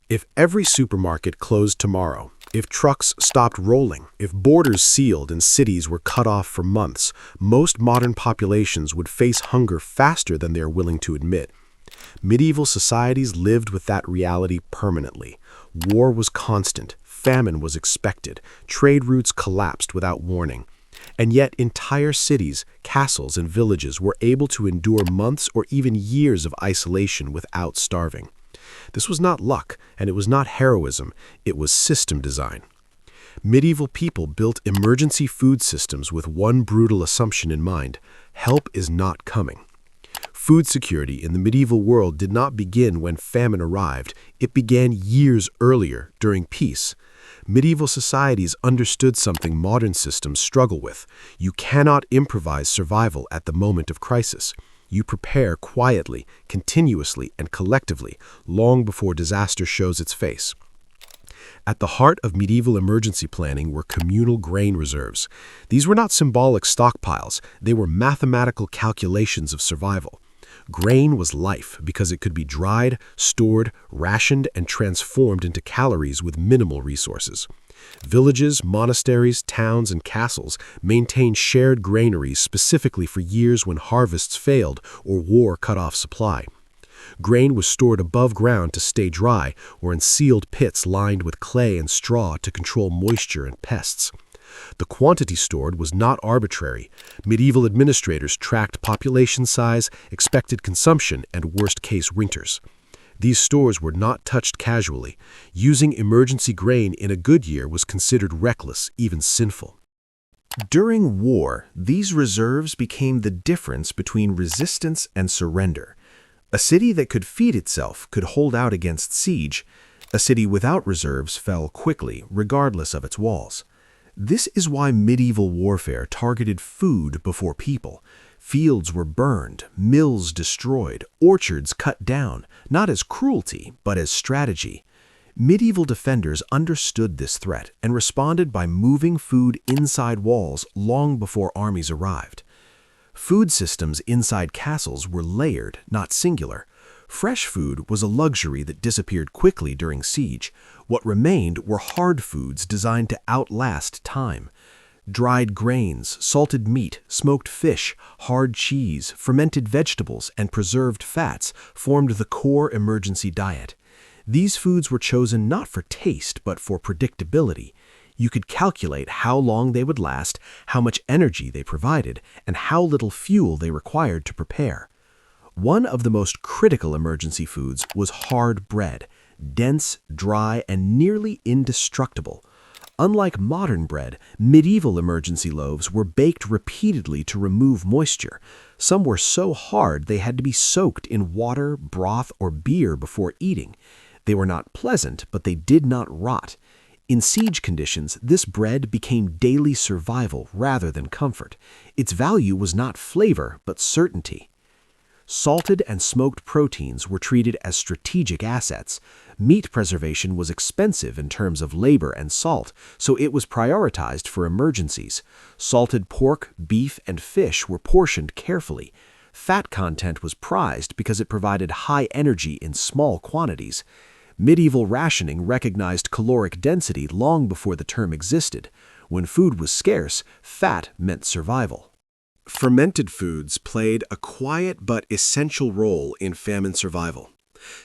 If every supermarket closed tomorrow, if trucks stopped rolling, if borders sealed and cities were cut off for months, most modern populations would face hunger faster than they are willing to admit. Medieval societies lived with that reality permanently. War was constant, famine was expected, trade routes collapsed without warning. And yet entire cities, castles, and villages were able to endure months or even years of isolation without starving. This was not luck, and it was not heroism, it was system design. Medieval people built emergency food systems with one brutal assumption in mind: help is not coming. Food security in the medieval world did not begin when famine arrived, it began years earlier, during peace. Medieval societies understood something modern systems struggle with. You cannot improvise survival at the moment of crisis. You prepare quietly, continuously, and collectively, long before disaster shows its face. At the heart of medieval emergency planning were communal grain reserves. These were not symbolic stockpiles, they were mathematical calculations of survival. Grain was life because it could be dried, stored, rationed, and transformed into calories with minimal resources. Villages, monasteries, towns, and castles maintained shared granaries specifically for years when harvests failed or war cut off supply. Grain was stored above ground to stay dry or in sealed pits lined with clay and straw to control moisture and pests. The quantity stored was not arbitrary. Medieval administrators tracked population size, expected consumption, and worst-case winters. These stores were not touched casually. Using emergency grain in a good year was considered reckless, even sinful. During war, these reserves became the difference between resistance and surrender. A city that could feed itself could hold out against siege. A city without reserves fell quickly, regardless of its walls. This is why medieval warfare targeted food before people. Fields were burned, mills destroyed, orchards cut down, not as cruelty, but as strategy. Medieval defenders understood this threat and responded by moving food inside walls long before armies arrived. Food systems inside castles were layered, not singular. Fresh food was a luxury that disappeared quickly during siege. What remained were hard foods designed to outlast time. Dried grains, salted meat, smoked fish, hard cheese, fermented vegetables, and preserved fats formed the core emergency diet. These foods were chosen not for taste, but for predictability. You could calculate how long they would last, how much energy they provided, and how little fuel they required to prepare. One of the most critical emergency foods was hard bread, dense, dry, and nearly indestructible. Unlike modern bread, medieval emergency loaves were baked repeatedly to remove moisture. Some were so hard they had to be soaked in water, broth, or beer before eating. They were not pleasant, but they did not rot. In siege conditions, this bread became daily survival rather than comfort. Its value was not flavor, but certainty. Salted and smoked proteins were treated as strategic assets. Meat preservation was expensive in terms of labor and salt, so it was prioritized for emergencies. Salted pork, beef, and fish were portioned carefully. Fat content was prized because it provided high energy in small quantities. Medieval rationing recognized caloric density long before the term existed. When food was scarce, fat meant survival. Fermented foods played a quiet but essential role in famine survival.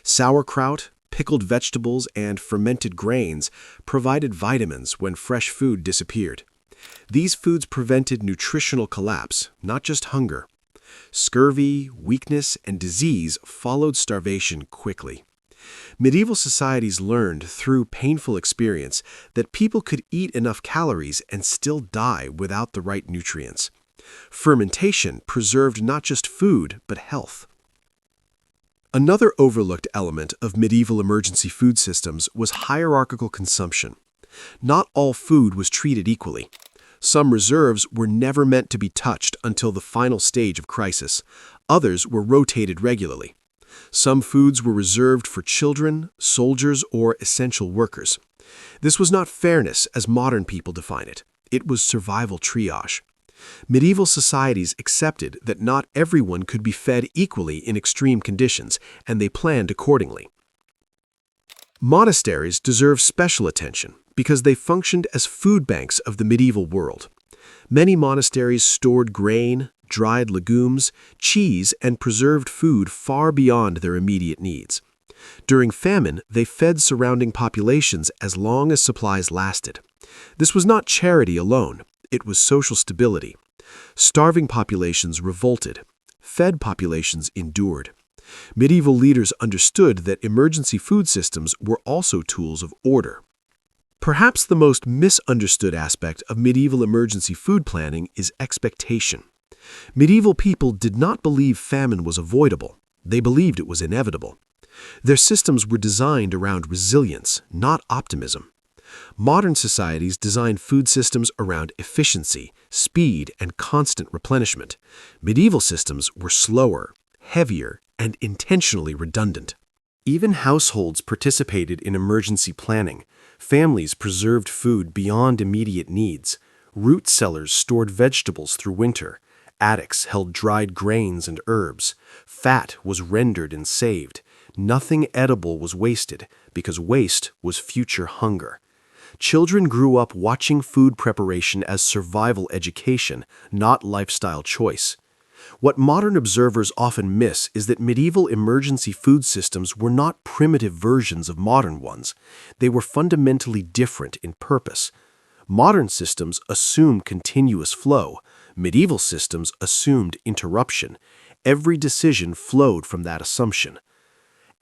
Sauerkraut, pickled vegetables, and fermented grains provided vitamins when fresh food disappeared. These foods prevented nutritional collapse, not just hunger. Scurvy, weakness, and disease followed starvation quickly. Medieval societies learned through painful experience that people could eat enough calories and still die without the right nutrients. Fermentation preserved not just food, but health. Another overlooked element of medieval emergency food systems was hierarchical consumption. Not all food was treated equally. Some reserves were never meant to be touched until the final stage of crisis. Others were rotated regularly. Some foods were reserved for children, soldiers, or essential workers. This was not fairness as modern people define it. It was survival triage. Medieval societies accepted that not everyone could be fed equally in extreme conditions, and they planned accordingly. Monasteries deserve special attention because they functioned as food banks of the medieval world. Many monasteries stored grain, dried legumes, cheese, and preserved food far beyond their immediate needs. During famine, they fed surrounding populations as long as supplies lasted. This was not charity alone, it was social stability. Starving populations revolted. Fed populations endured. Medieval leaders understood that emergency food systems were also tools of order. Perhaps the most misunderstood aspect of medieval emergency food planning is expectation. Medieval people did not believe famine was avoidable. They believed it was inevitable. Their systems were designed around resilience, not optimism. Modern societies design food systems around efficiency, speed, and constant replenishment. Medieval systems were slower, heavier, and intentionally redundant. Even households participated in emergency planning. Families preserved food beyond immediate needs. Root cellars stored vegetables through winter. Attics held dried grains and herbs. Fat was rendered and saved. Nothing edible was wasted, because waste was future hunger. Children grew up watching food preparation as survival education, not lifestyle choice. What modern observers often miss is that medieval emergency food systems were not primitive versions of modern ones. They were fundamentally different in purpose. Modern systems assume continuous flow. Medieval systems assumed interruption. Every decision flowed from that assumption.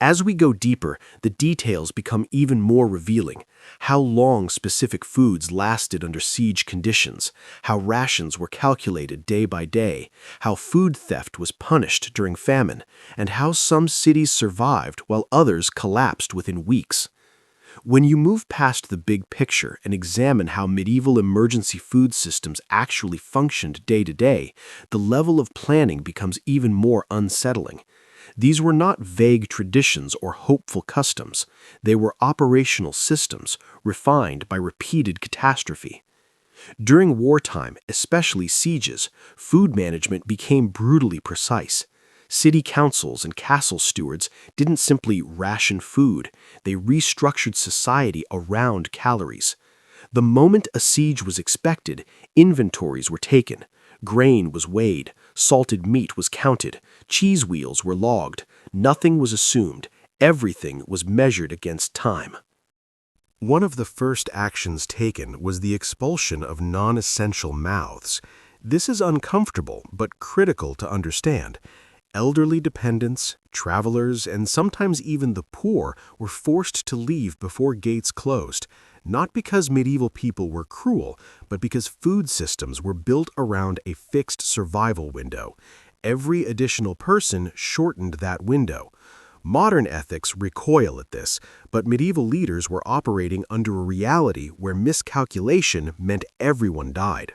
As we go deeper, the details become even more revealing. How long specific foods lasted under siege conditions, how rations were calculated day by day, how food theft was punished during famine, and how some cities survived while others collapsed within weeks. When you move past the big picture and examine how medieval emergency food systems actually functioned day to day, the level of planning becomes even more unsettling. These were not vague traditions or hopeful customs. They were operational systems, refined by repeated catastrophe. During wartime, especially sieges, food management became brutally precise. City councils and castle stewards didn't simply ration food, they restructured society around calories. The moment a siege was expected, inventories were taken. Grain was weighed, salted meat was counted, cheese wheels were logged. Nothing was assumed. Everything was measured against time. One of the first actions taken was the expulsion of non-essential mouths. This is uncomfortable but critical to understand. Elderly dependents, travelers, and sometimes even the poor were forced to leave before gates closed. Not because medieval people were cruel, but because food systems were built around a fixed survival window. Every additional person shortened that window. Modern ethics recoil at this, but medieval leaders were operating under a reality where miscalculation meant everyone died.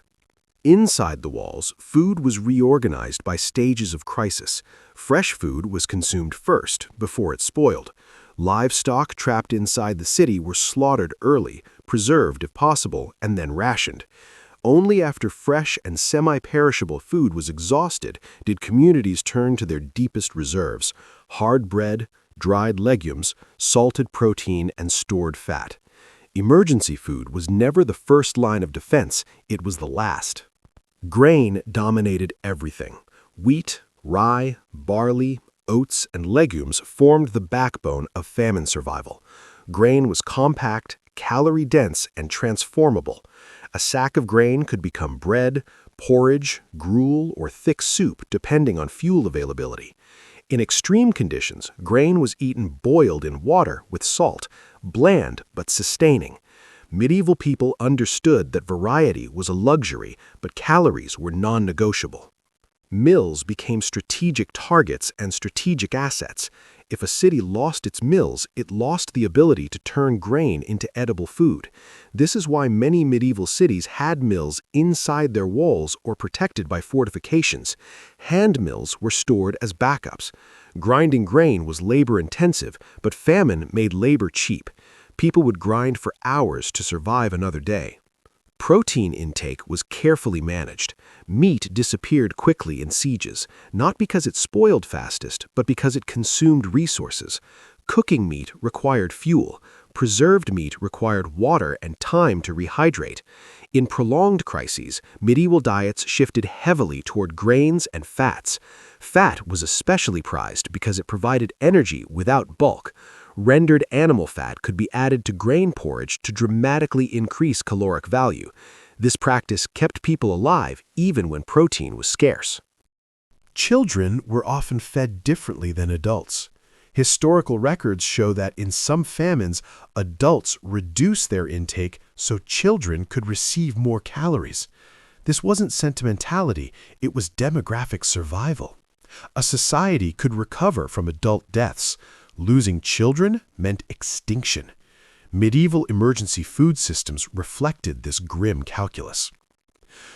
Inside the walls, food was reorganized by stages of crisis. Fresh food was consumed first, before it spoiled. Livestock trapped inside the city were slaughtered early, preserved if possible, and then rationed. Only after fresh and semi-perishable food was exhausted did communities turn to their deepest reserves: hard bread, dried legumes, salted protein, and stored fat. Emergency food was never the first line of defense, it was the last. Grain dominated everything. Wheat, rye, barley, oats, and legumes formed the backbone of famine survival. Grain was compact, calorie-dense, and transformable. A sack of grain could become bread, porridge, gruel, or thick soup depending on fuel availability. In extreme conditions, grain was eaten boiled in water with salt, bland but sustaining. Medieval people understood that variety was a luxury, but calories were non-negotiable. Mills became strategic targets and strategic assets. If a city lost its mills, it lost the ability to turn grain into edible food. This is why many medieval cities had mills inside their walls or protected by fortifications. Hand mills were stored as backups. Grinding grain was labor-intensive, but famine made labor cheap. People would grind for hours to survive another day. Protein intake was carefully managed. Meat disappeared quickly in sieges, not because it spoiled fastest, but because it consumed resources. Cooking meat required fuel. Preserved meat required water and time to rehydrate. In prolonged crises, medieval diets shifted heavily toward grains and fats. Fat was especially prized because it provided energy without bulk. Rendered animal fat could be added to grain porridge to dramatically increase caloric value. This practice kept people alive even when protein was scarce. Children were often fed differently than adults. Historical records show that in some famines, adults reduced their intake so children could receive more calories. This wasn't sentimentality, it was demographic survival. A society could recover from adult deaths. Losing children meant extinction. Medieval emergency food systems reflected this grim calculus.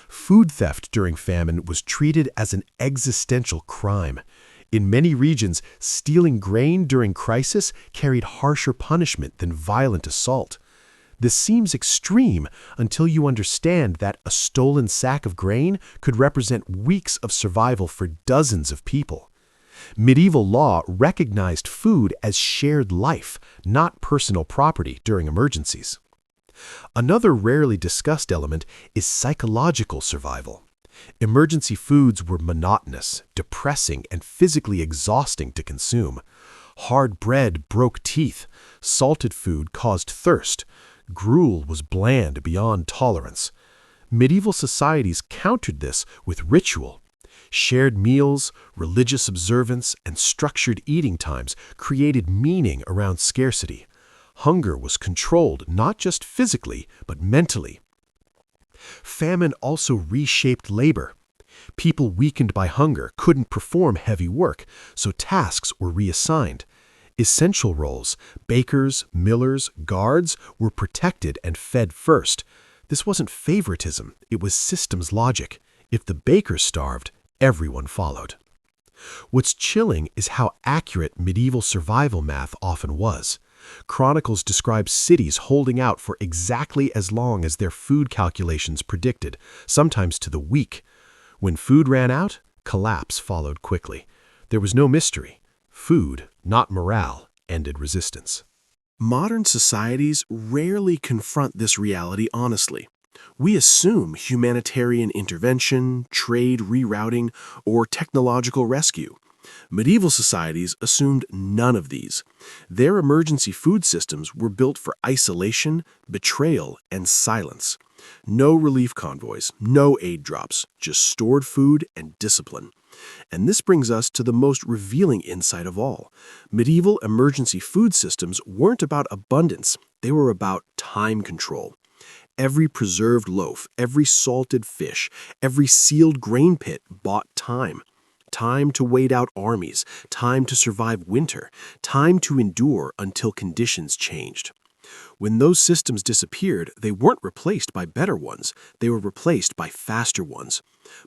Food theft during famine was treated as an existential crime. In many regions, stealing grain during crisis carried harsher punishment than violent assault. This seems extreme until you understand that a stolen sack of grain could represent weeks of survival for dozens of people. Medieval law recognized food as shared life, not personal property during emergencies. Another rarely discussed element is psychological survival. Emergency foods were monotonous, depressing, and physically exhausting to consume. Hard bread broke teeth, salted food caused thirst, gruel was bland beyond tolerance. Medieval societies countered this with ritual. Shared meals, religious observance, and structured eating times created meaning around scarcity. Hunger was controlled not just physically, but mentally. Famine also reshaped labor. People weakened by hunger couldn't perform heavy work, so tasks were reassigned. Essential roles, bakers, millers, guards, were protected and fed first. This wasn't favoritism, it was systems logic. If the baker starved, everyone followed. What's chilling is how accurate medieval survival math often was. Chronicles describe cities holding out for exactly as long as their food calculations predicted, sometimes to the week. When food ran out, collapse followed quickly. There was no mystery. Food, not morale, ended resistance. Modern societies rarely confront this reality honestly. We assume humanitarian intervention, trade rerouting, or technological rescue. Medieval societies assumed none of these. Their emergency food systems were built for isolation, betrayal, and silence. No relief convoys, no aid drops, just stored food and discipline. And this brings us to the most revealing insight of all. Medieval emergency food systems weren't about abundance, they were about time control. Every preserved loaf, every salted fish, every sealed grain pit bought time. Time to wait out armies, time to survive winter, time to endure until conditions changed. When those systems disappeared, they weren't replaced by better ones, they were replaced by faster ones.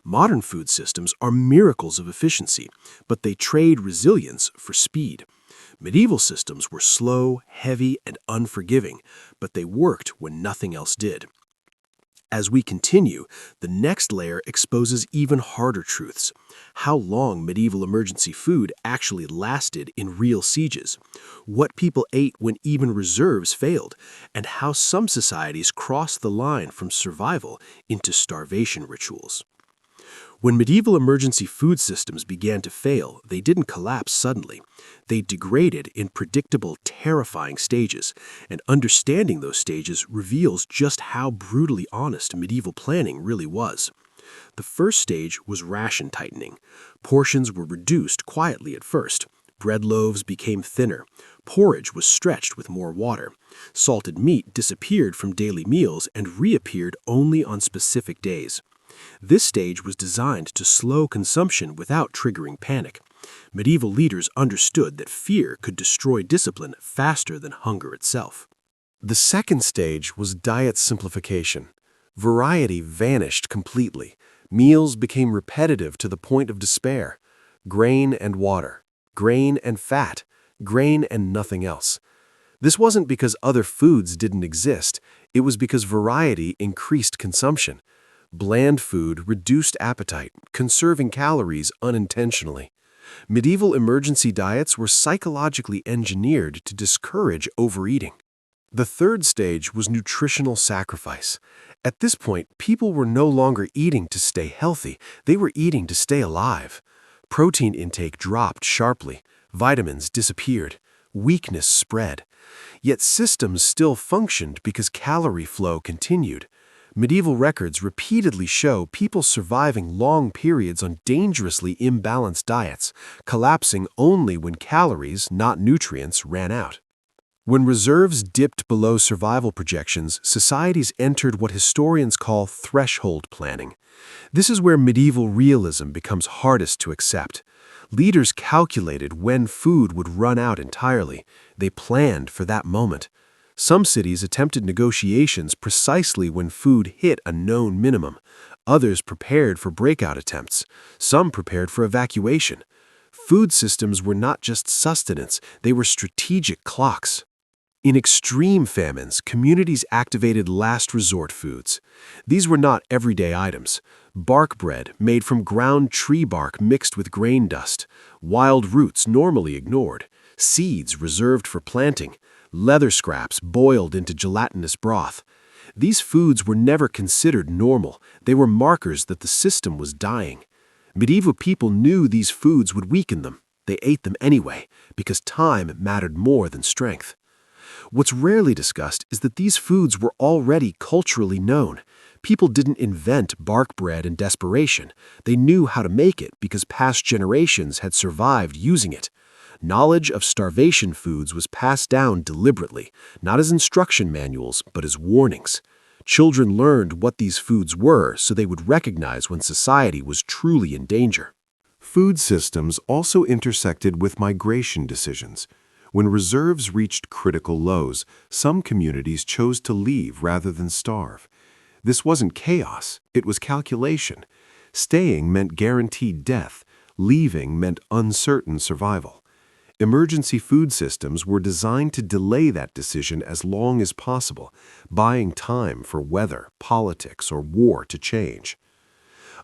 Modern food systems are miracles of efficiency, but they trade resilience for speed. Medieval systems were slow, heavy, and unforgiving, but they worked when nothing else did. As we continue, the next layer exposes even harder truths. How long medieval emergency food actually lasted in real sieges, what people ate when even reserves failed, and how some societies crossed the line from survival into starvation rituals. When medieval emergency food systems began to fail, they didn't collapse suddenly. They degraded in predictable, terrifying stages, and understanding those stages reveals just how brutally honest medieval planning really was. The first stage was ration tightening. Portions were reduced quietly at first. Bread loaves became thinner. Porridge was stretched with more water. Salted meat disappeared from daily meals and reappeared only on specific days. This stage was designed to slow consumption without triggering panic. Medieval leaders understood that fear could destroy discipline faster than hunger itself. The second stage was diet simplification. Variety vanished completely. Meals became repetitive to the point of despair. Grain and water, grain and fat, grain and nothing else. This wasn't because other foods didn't exist. It was because variety increased consumption. Bland food reduced appetite, conserving calories unintentionally. Medieval emergency diets were psychologically engineered to discourage overeating. The third stage was nutritional sacrifice. At this point, people were no longer eating to stay healthy, they were eating to stay alive. Protein intake dropped sharply, vitamins disappeared, weakness spread. Yet systems still functioned because calorie flow continued. Medieval records repeatedly show people surviving long periods on dangerously imbalanced diets, collapsing only when calories, not nutrients, ran out. When reserves dipped below survival projections, societies entered what historians call threshold planning. This is where medieval realism becomes hardest to accept. Leaders calculated when food would run out entirely. They planned for that moment. Some cities attempted negotiations precisely when food hit a known minimum. Others prepared for breakout attempts. Some prepared for evacuation. Food systems were not just sustenance, they were strategic clocks. In extreme famines, communities activated last resort foods. These were not everyday items. Bark bread made from ground tree bark mixed with grain dust, wild roots normally ignored, seeds reserved for planting, leather scraps boiled into gelatinous broth. These foods were never considered normal. They were markers that the system was dying. Medieval people knew these foods would weaken them. They ate them anyway, because time mattered more than strength. What's rarely discussed is that these foods were already culturally known. People didn't invent bark bread in desperation. They knew how to make it because past generations had survived using it. Knowledge of starvation foods was passed down deliberately, not as instruction manuals, but as warnings. Children learned what these foods were so they would recognize when society was truly in danger. Food systems also intersected with migration decisions. When reserves reached critical lows, some communities chose to leave rather than starve. This wasn't chaos, it was calculation. Staying meant guaranteed death, leaving meant uncertain survival. Emergency food systems were designed to delay that decision as long as possible, buying time for weather, politics, or war to change.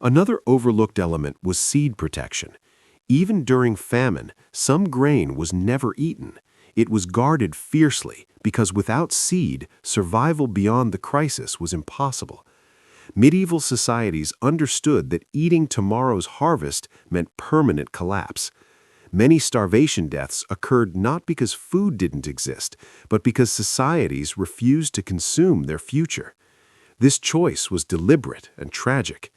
Another overlooked element was seed protection. Even during famine, some grain was never eaten. It was guarded fiercely because without seed, survival beyond the crisis was impossible. Medieval societies understood that eating tomorrow's harvest meant permanent collapse. Many starvation deaths occurred not because food didn't exist, but because societies refused to consume their future. This choice was deliberate and tragic.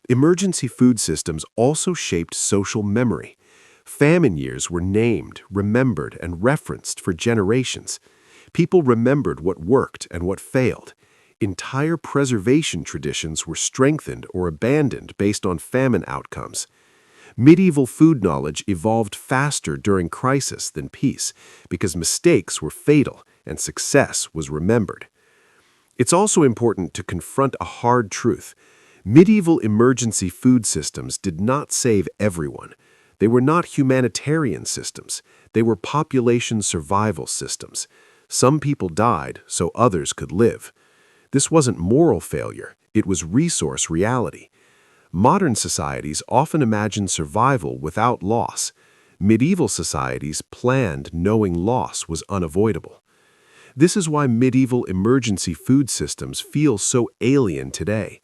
Emergency food systems also shaped social memory. Famine years were named, remembered, and referenced for generations. People remembered what worked and what failed. Entire preservation traditions were strengthened or abandoned based on famine outcomes. Medieval food knowledge evolved faster during crisis than peace because mistakes were fatal and success was remembered. It's also important to confront a hard truth. Medieval emergency food systems did not save everyone. They were not humanitarian systems. They were population survival systems. Some people died so others could live. This wasn't moral failure. It was resource reality. Modern societies often imagine survival without loss. Medieval societies planned knowing loss was unavoidable. This is why medieval emergency food systems feel so alien today.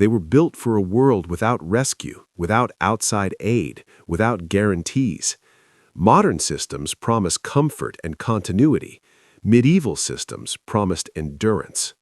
They were built for a world without rescue, without outside aid, without guarantees. Modern systems promise comfort and continuity. Medieval systems promised endurance.